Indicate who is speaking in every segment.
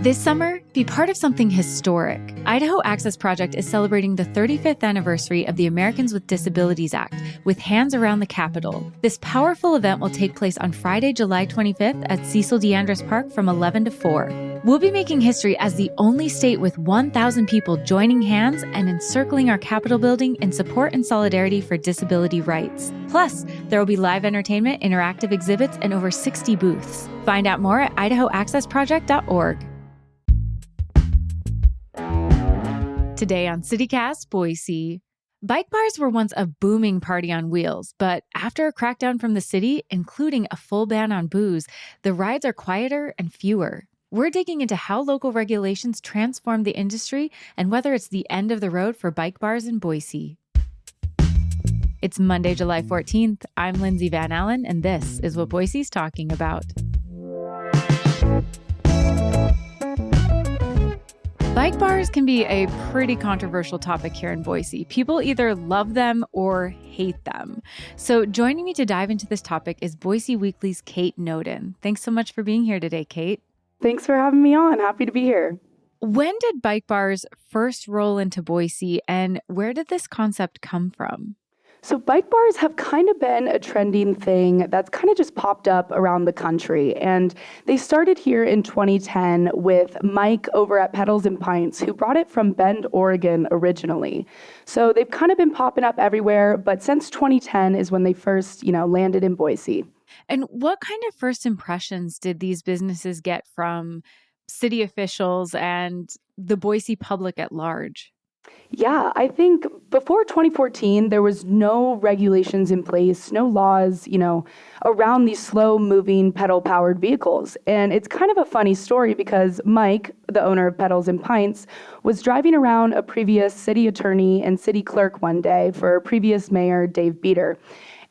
Speaker 1: This summer, be part of something historic. Idaho Access Project is celebrating the 35th anniversary of the Americans with Disabilities Act with Hands Around the Capitol. This powerful event will take place on Friday, July 25th at Cecil DeAndres Park from 11 to 4. We'll be making history as the only state with 1,000 people joining hands and encircling our Capitol building in support and solidarity for disability rights. Plus, there will be live entertainment, interactive exhibits, and over 60 booths. Find out more at idahoaccessproject.org. Today on CityCast Boise, bike bars were once a booming party on wheels, but after a crackdown from the city, including a full ban on booze, the rides are quieter and fewer. We're digging into how local regulations transform the industry and whether it's the end of the road for bike bars in Boise. It's Monday, July 14th. I'm Lindsay Van Allen, and this is what Boise's talking about. Bike bars can be a pretty controversial topic here in Boise. People either love them or hate them. So joining me to dive into this topic is Boise Weekly's Kate Noden. Thanks so much for being here today, Kate.
Speaker 2: Thanks for having me on. Happy to be here.
Speaker 1: When did bike bars first roll into Boise, and where did this concept come from?
Speaker 2: So bike bars have kind of been a trending thing that's kind of just popped up around the country. And they started here in 2010 with Mike over at Pedals and Pints, who brought it from Bend, Oregon originally. So they've kind of been popping up everywhere, but since 2010 is when they first, landed in Boise.
Speaker 1: And what kind of first impressions did these businesses get from city officials and the Boise public at large?
Speaker 2: Yeah, I think before 2014, there was no regulations in place, no laws, around these slow-moving pedal-powered vehicles. And it's kind of a funny story because Mike, the owner of Pedals and Pints, was driving around a previous city attorney and city clerk one day for previous mayor Dave Beater.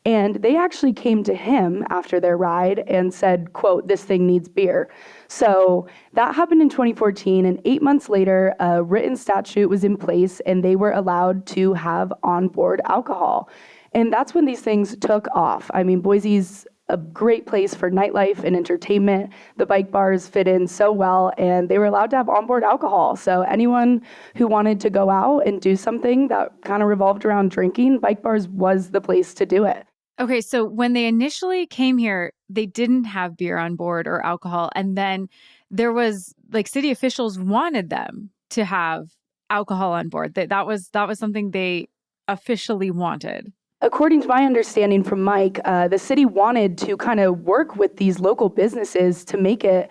Speaker 2: And they actually came to him after their ride and said, quote, "This thing needs beer." So that happened in 2014, and 8 months later, a written statute was in place, and they were allowed to have onboard alcohol. And that's when these things took off. I mean, Boise's a great place for nightlife and entertainment. The bike bars fit in so well, and they were allowed to have onboard alcohol. So anyone who wanted to go out and do something that kind of revolved around drinking, bike bars was the place to do it.
Speaker 1: Okay, so when they initially came here, they didn't have beer on board or alcohol. And then there was city officials wanted them to have alcohol on board. That was something they officially wanted.
Speaker 2: According to my understanding from Mike, the city wanted to kind of work with these local businesses to make it,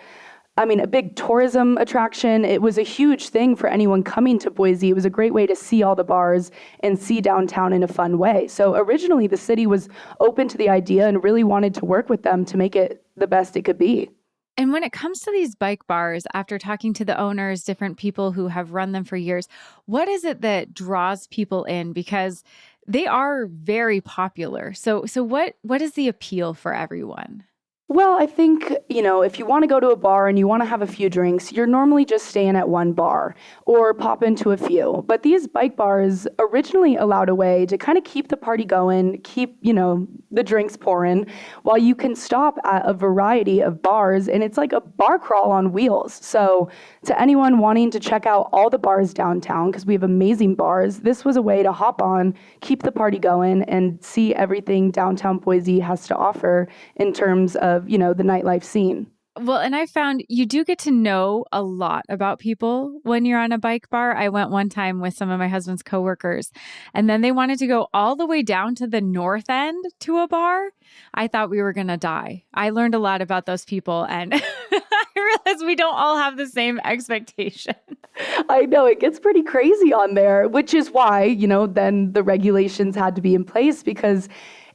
Speaker 2: a big tourism attraction. It was a huge thing for anyone coming to Boise. It was a great way to see all the bars and see downtown in a fun way. So originally the city was open to the idea and really wanted to work with them to make it the best it could be.
Speaker 1: And when it comes to these bike bars, after talking to the owners, different people who have run them for years, what is it that draws people in? Because they are very popular. So what is the appeal for everyone?
Speaker 2: Well, I think, if you want to go to a bar and you want to have a few drinks, you're normally just staying at one bar or pop into a few. But these bike bars originally allowed a way to kind of keep the party going, keep, the drinks pouring, while you can stop at a variety of bars. And it's like a bar crawl on wheels. So to anyone wanting to check out all the bars downtown, because we have amazing bars, this was a way to hop on, keep the party going, and see everything downtown Boise has to offer in terms of the nightlife scene.
Speaker 1: Well, and I found you do get to know a lot about people when you're on a bike bar. I went one time with some of my husband's coworkers, and then they wanted to go all the way down to the north end to a bar. I thought we were going to die. I learned a lot about those people, and I realized we don't all have the same expectation.
Speaker 2: I know, it gets pretty crazy on there, which is why, then the regulations had to be in place because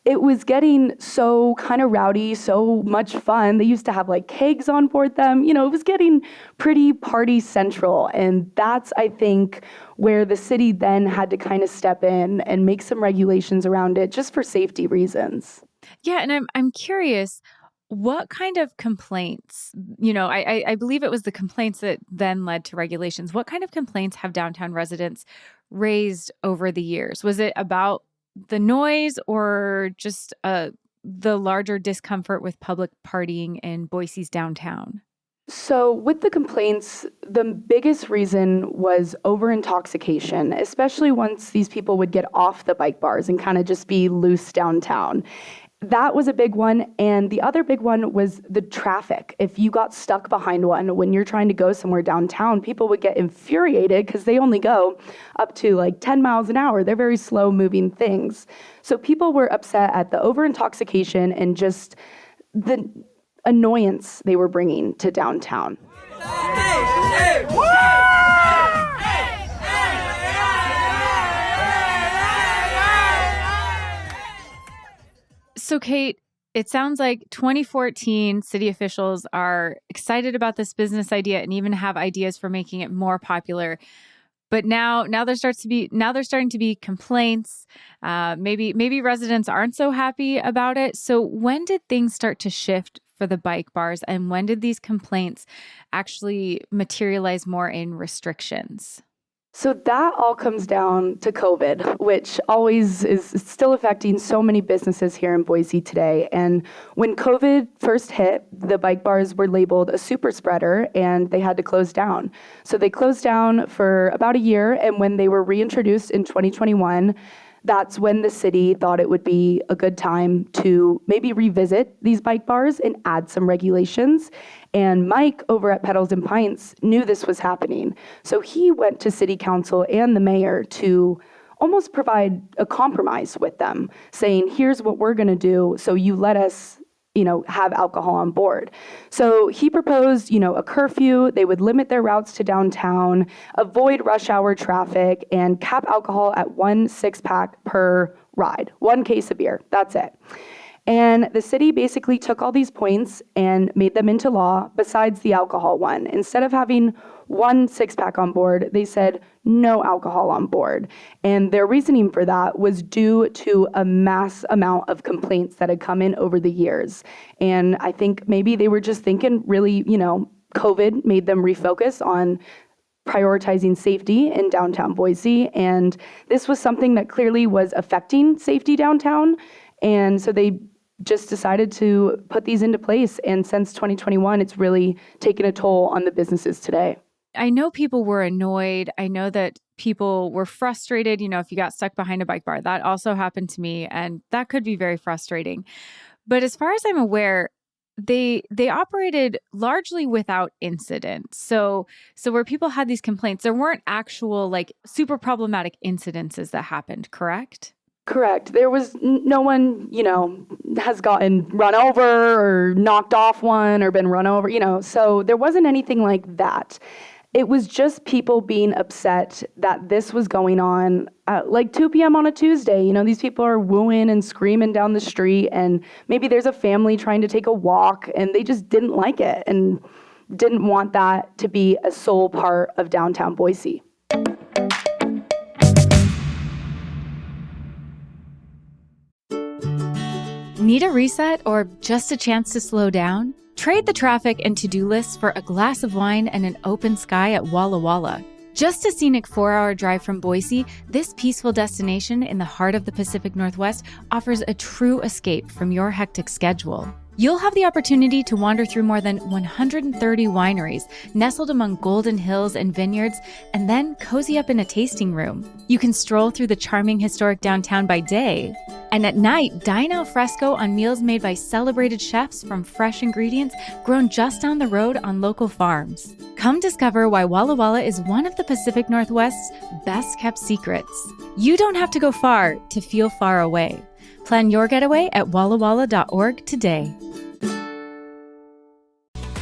Speaker 2: it was getting so kind of rowdy, so much fun. They used to have kegs on board them. It was getting pretty party central. And that's, I think, where the city then had to kind of step in and make some regulations around it just for safety reasons.
Speaker 1: Yeah. And I'm curious, what kind of complaints, I believe it was the complaints that then led to regulations. What kind of complaints have downtown residents raised over the years? Was it about the noise or just the larger discomfort with public partying in Boise's downtown?
Speaker 2: So, with the complaints, the biggest reason was over intoxication, especially once these people would get off the bike bars and kind of just be loose downtown. That was a big one. And the other big one was the traffic. If you got stuck behind one when you're trying to go somewhere downtown, people would get infuriated because they only go up to like 10 miles an hour. They're very slow moving things. So people were upset at the over intoxication and just the annoyance they were bringing to downtown.
Speaker 1: So, Kate, it sounds like 2014 city officials are excited about this business idea and even have ideas for making it more popular. But now there starting to be complaints. Maybe residents aren't so happy about it. So when did things start to shift for the bike bars, and when did these complaints actually materialize more in restrictions?
Speaker 2: So that all comes down to COVID, which always is still affecting so many businesses here in Boise today. And when COVID first hit, the bike bars were labeled a super spreader and they had to close down. So they closed down for about a year. And when they were reintroduced in 2021, that's when the city thought it would be a good time to maybe revisit these bike bars and add some regulations. And Mike over at Pedals and Pints knew this was happening. So he went to city council and the mayor to almost provide a compromise with them, saying, here's what we're going to do. So you let us have alcohol on board. So he proposed, a curfew. They would limit their routes to downtown, avoid rush hour traffic, and cap alcohol at 1 6-pack per ride, 1 case of beer. That's it. And the city basically took all these points and made them into law besides the alcohol one. Instead of having 1 6-pack on board, they said no alcohol on board. And their reasoning for that was due to a mass amount of complaints that had come in over the years. And I think maybe they were just thinking really, COVID made them refocus on prioritizing safety in downtown Boise. And this was something that clearly was affecting safety downtown. And so they just decided to put these into place. And since 2021, it's really taken a toll on the businesses today.
Speaker 1: I know people were annoyed. I know that people were frustrated. If you got stuck behind a bike bar, that also happened to me. And that could be very frustrating. But as far as I'm aware, they operated largely without incident. So where people had these complaints, there weren't actual like super problematic incidences that happened, correct?
Speaker 2: Correct. There was no one, has gotten run over or knocked off one or been run over, so there wasn't anything like that. It was just people being upset that this was going on at like 2 p.m. on a Tuesday. These people are wooing and screaming down the street, and maybe there's a family trying to take a walk and they just didn't like it and didn't want that to be a sole part of downtown Boise.
Speaker 1: Need a reset or just a chance to slow down? Trade the traffic and to-do lists for a glass of wine and an open sky at Walla Walla. Just a scenic 4-hour drive from Boise, this peaceful destination in the heart of the Pacific Northwest offers a true escape from your hectic schedule. You'll have the opportunity to wander through more than 130 wineries nestled among golden hills and vineyards, and then cozy up in a tasting room. You can stroll through the charming historic downtown by day, and at night, dine al fresco on meals made by celebrated chefs from fresh ingredients grown just down the road on local farms. Come discover why Walla Walla is one of the Pacific Northwest's best-kept secrets. You don't have to go far to feel far away. Plan your getaway at wallawalla.org today.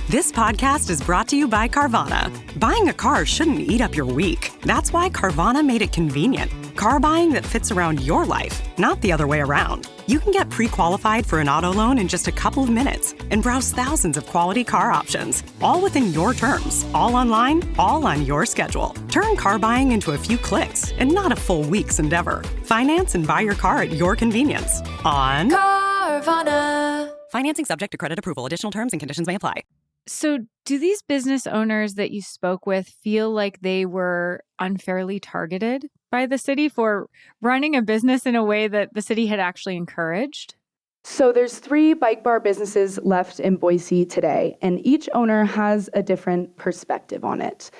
Speaker 3: This podcast is brought to you by Carvana. Buying a car shouldn't eat up your week. That's why Carvana made it convenient. Car buying that fits around your life, not the other way around. You can get pre-qualified for an auto loan in just a couple of minutes and browse thousands of quality car options, all within your terms, all online, all on your schedule. Turn car buying into a few clicks and not a full week's endeavor. Finance and buy your car at your convenience on Carvana. Financing subject to credit approval. Additional terms and conditions may apply.
Speaker 1: So do these business owners that you spoke with feel like they were unfairly targeted by the city for running a business in a way that the city had actually encouraged?
Speaker 2: So there's 3 bike bar businesses left in Boise today, and each owner has a different perspective on it.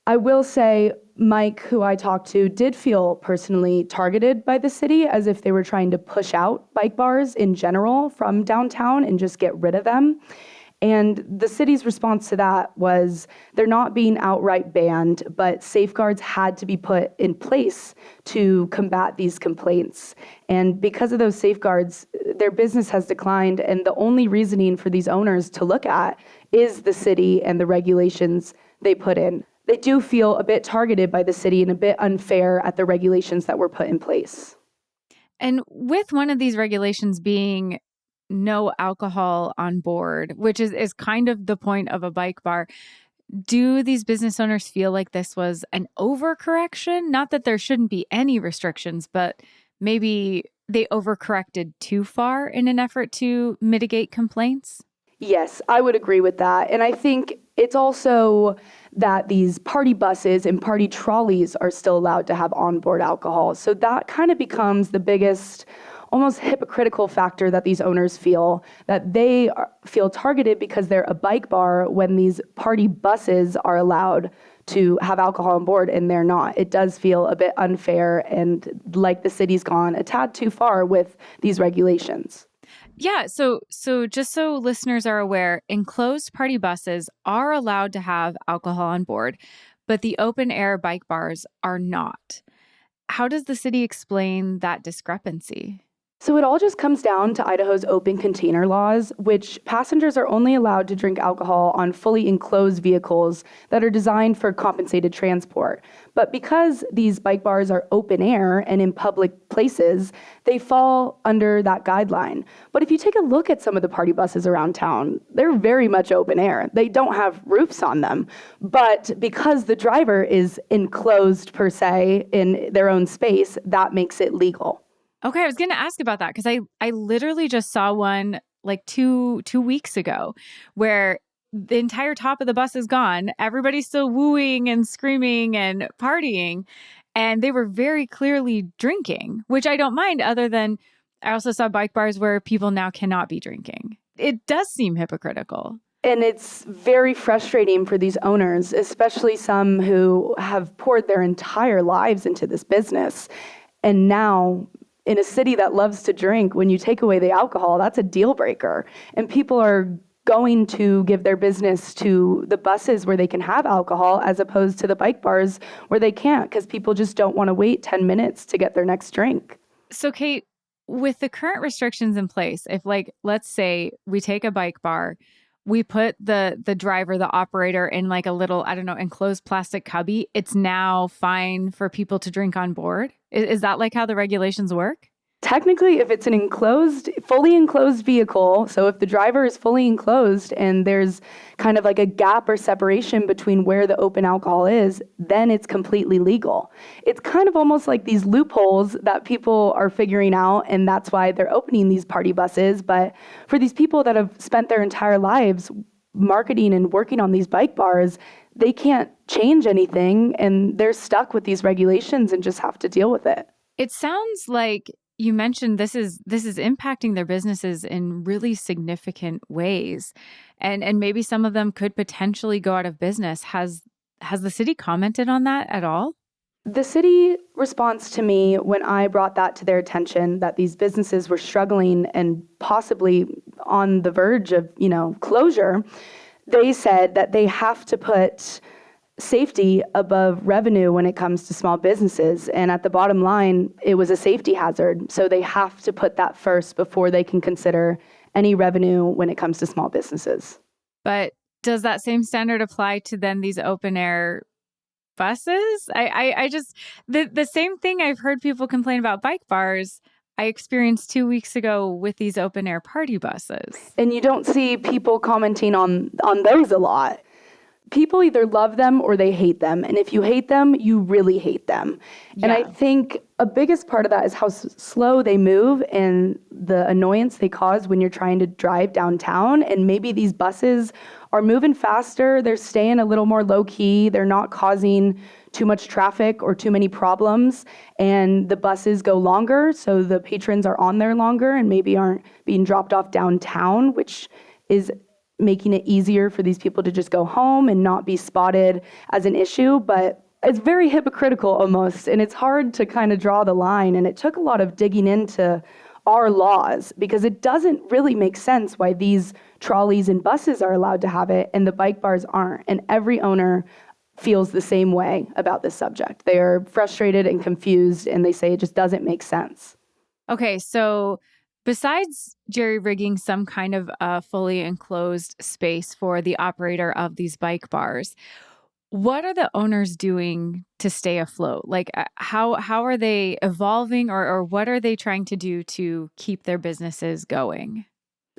Speaker 2: I will say Mike, who I talked to, did feel personally targeted by the city, as if they were trying to push out bike bars in general from downtown and just get rid of them. And the city's response to that was they're not being outright banned, but safeguards had to be put in place to combat these complaints. And because of those safeguards, their business has declined. And the only reasoning for these owners to look at is the city and the regulations they put in. They do feel a bit targeted by the city and a bit unfair at the regulations that were put in place.
Speaker 1: And with one of these regulations being no alcohol on board, which is kind of the point of a bike bar, do these business owners feel like this was an overcorrection? Not that there shouldn't be any restrictions, but maybe they overcorrected too far in an effort to mitigate complaints?
Speaker 2: Yes, I would agree with that. And I think it's also that these party buses and party trolleys are still allowed to have onboard alcohol. So that kind of becomes the biggest, almost hypocritical factor that these owners feel, that they feel targeted because they're a bike bar when these party buses are allowed to have alcohol on board and they're not. It does feel a bit unfair and like the city's gone a tad too far with these regulations.
Speaker 1: Yeah, so just so listeners are aware, enclosed party buses are allowed to have alcohol on board, but the open air bike bars are not. How does the city explain that discrepancy?
Speaker 2: So it all just comes down to Idaho's open container laws, which passengers are only allowed to drink alcohol on fully enclosed vehicles that are designed for compensated transport. But because these bike bars are open air and in public places, they fall under that guideline. But if you take a look at some of the party buses around town, they're very much open air. They don't have roofs on them. But because the driver is enclosed per se in their own space, that makes it legal.
Speaker 1: Okay, I was going to ask about that because I literally just saw one like two weeks ago where the entire top of the bus is gone. Everybody's still wooing and screaming and partying, and they were very clearly drinking, which I don't mind, other than I also saw bike bars where people now cannot be drinking. It does seem hypocritical.
Speaker 2: And it's very frustrating for these owners, especially some who have poured their entire lives into this business. And now, in a city that loves to drink, when you take away the alcohol, that's a deal breaker. And people are going to give their business to the buses where they can have alcohol as opposed to the bike bars where they can't, because people just don't want to wait 10 minutes to get their next drink.
Speaker 1: So, Kate, with the current restrictions in place, if let's say we take a bike bar, we put the driver, the operator in like a little, I don't know, enclosed plastic cubby, it's now fine for people to drink on board? Is that like how the regulations work?
Speaker 2: Technically, if it's an fully enclosed vehicle, so if the driver is fully enclosed and there's kind of like a gap or separation between where the open alcohol is, then it's completely legal. It's kind of almost like these loopholes that people are figuring out, and that's why they're opening these party buses. But for these people that have spent their entire lives marketing and working on these bike bars, they can't change anything, and they're stuck with these regulations and just have to deal with it.
Speaker 1: It sounds like you mentioned this is impacting their businesses in really significant ways, and maybe some of them could potentially go out of business. Has the city commented on that at all?
Speaker 2: The city response to me when I brought that to their attention, that these businesses were struggling and possibly on the verge of, closure, they said that they have to put safety above revenue when it comes to small businesses. And at the bottom line, it was a safety hazard. So they have to put that first before they can consider any revenue when it comes to small businesses.
Speaker 1: But does that same standard apply to then these open air buses? I just, the same thing I've heard people complain about bike bars, I experienced 2 weeks ago with these open air party buses.
Speaker 2: And you don't see people commenting on those a lot. people either love them or they hate them. And if you hate them, you really hate them.
Speaker 1: Yeah.
Speaker 2: And I think a biggest part of that is how slow they move and the annoyance they cause when you're trying to drive downtown. And maybe these buses are moving faster. They're staying a little more low key. They're not causing too much traffic or too many problems. And the buses go longer, so the patrons are on there longer and maybe aren't being dropped off downtown, which is making it easier for these people to just go home and not be spotted as an issue. But it's very hypocritical almost, and it's hard to kind of draw the line. And it took a lot of digging into our laws because it doesn't really make sense why these trolleys and buses are allowed to have it and the bike bars aren't. And every owner feels the same way about this subject. They are frustrated and confused, and they say it just doesn't make sense.
Speaker 1: Okay, so besides jerry-rigging some kind of fully enclosed space for the operator of these bike bars, what are the owners doing to stay afloat? Like, how are they evolving, or what are they trying to do to keep their businesses going?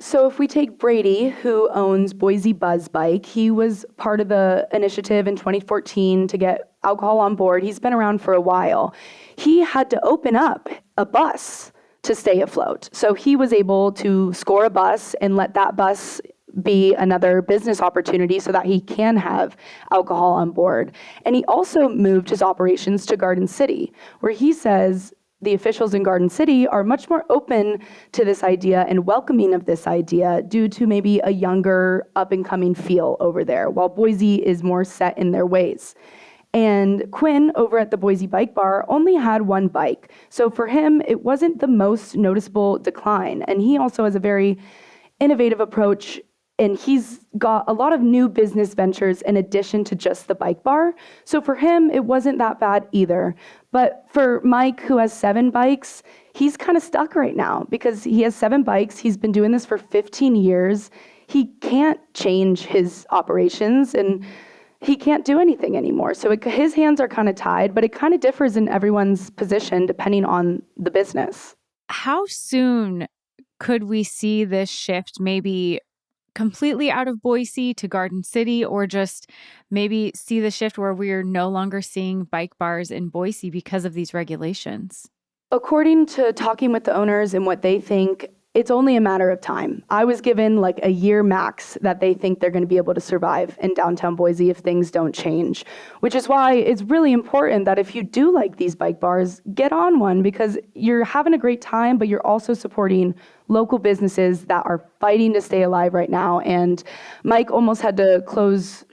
Speaker 2: So if we take Brady, who owns Boise Buzz Bike, he was part of the initiative in 2014 to get alcohol on board. He's been around for a while. He had to open up a bus to stay afloat. So he was able to score a bus and let that bus be another business opportunity so that he can have alcohol on board. And he also moved his operations to Garden City, where he says the officials in Garden City are much more open to this idea and welcoming of this idea due to maybe a younger up-and-coming feel over there, while Boise is more set in their ways. And Quinn over at the Boise Bike Bar only had one bike. So for him, it wasn't the most noticeable decline. And he also has a very innovative approach, and he's got a lot of new business ventures in addition to just the bike bar. So for him, it wasn't that bad either. But for Mike, who has 7 bikes, he's kind of stuck right now because he has 7 bikes. He's been doing this for 15 years. He can't change his operations, and he can't do anything anymore. So his hands are kind of tied, but it kind of differs in everyone's position depending on the business.
Speaker 1: How soon could we see this shift, maybe completely out of Boise to Garden City, or just maybe see the shift where we're no longer seeing bike bars in Boise because of these regulations?
Speaker 2: According to talking with the owners and what they think, it's only a matter of time. I was given like a year max that they think they're going to be able to survive in downtown Boise if things don't change, which is why it's really important that if you do like these bike bars, get on one, because you're having a great time, but you're also supporting local businesses that are fighting to stay alive right now. And Mike almost had to close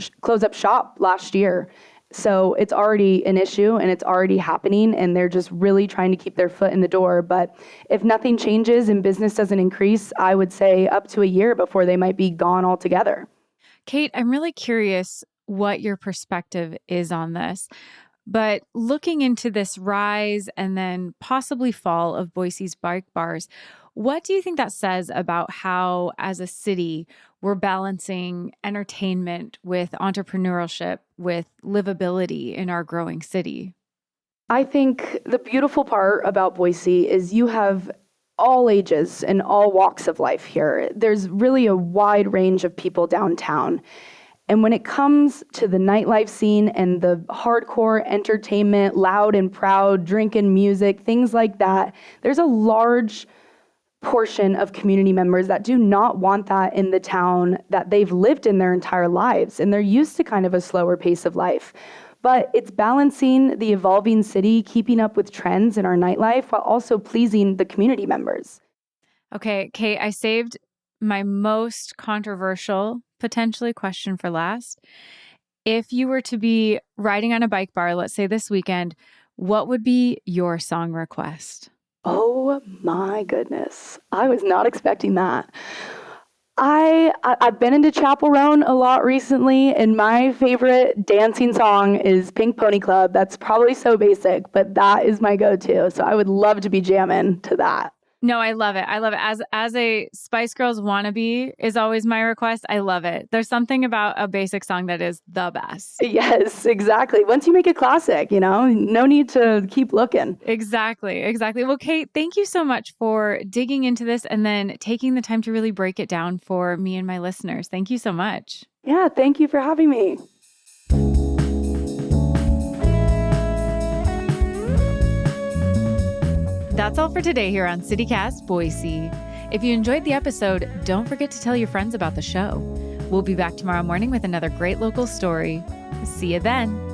Speaker 2: up shop last year. So it's already an issue and it's already happening, and they're just really trying to keep their foot in the door. But if nothing changes and business doesn't increase, I would say up to a year before they might be gone altogether.
Speaker 1: Kate, I'm really curious what your perspective is on this. But looking into this rise and then possibly fall of Boise's bike bars, what do you think that says about how, as a city, we're balancing entertainment with entrepreneurship, with livability in our growing city?
Speaker 2: I think the beautiful part about Boise is you have all ages and all walks of life here. There's really a wide range of people downtown. And when it comes to the nightlife scene and the hardcore entertainment, loud and proud, drinking music, things like that, there's a large portion of community members that do not want that in the town that they've lived in their entire lives. And they're used to kind of a slower pace of life. But it's balancing the evolving city, keeping up with trends in our nightlife while also pleasing the community members.
Speaker 1: Okay, Kate, I saved my most controversial, potentially, question for last. If you were to be riding on a bike bar, let's say this weekend, what would be your song request?
Speaker 2: Oh my goodness. I was not expecting that. I've been into Chapel Roan a lot recently, and my favorite dancing song is Pink Pony Club. That's probably so basic, but that is my go-to. So I would love to be jamming to that.
Speaker 1: No, I love it. I love it. As a Spice Girls wannabe is always my request. I love it. There's something about a basic song that is the best.
Speaker 2: Yes, exactly. Once you make it classic, no need to keep looking.
Speaker 1: Exactly. Well, Kate, thank you so much for digging into this and then taking the time to really break it down for me and my listeners. Thank you so much.
Speaker 2: Yeah, thank you for having me.
Speaker 1: That's all for today here on CityCast Boise. If you enjoyed the episode, don't forget to tell your friends about the show. We'll be back tomorrow morning with another great local story. See you then.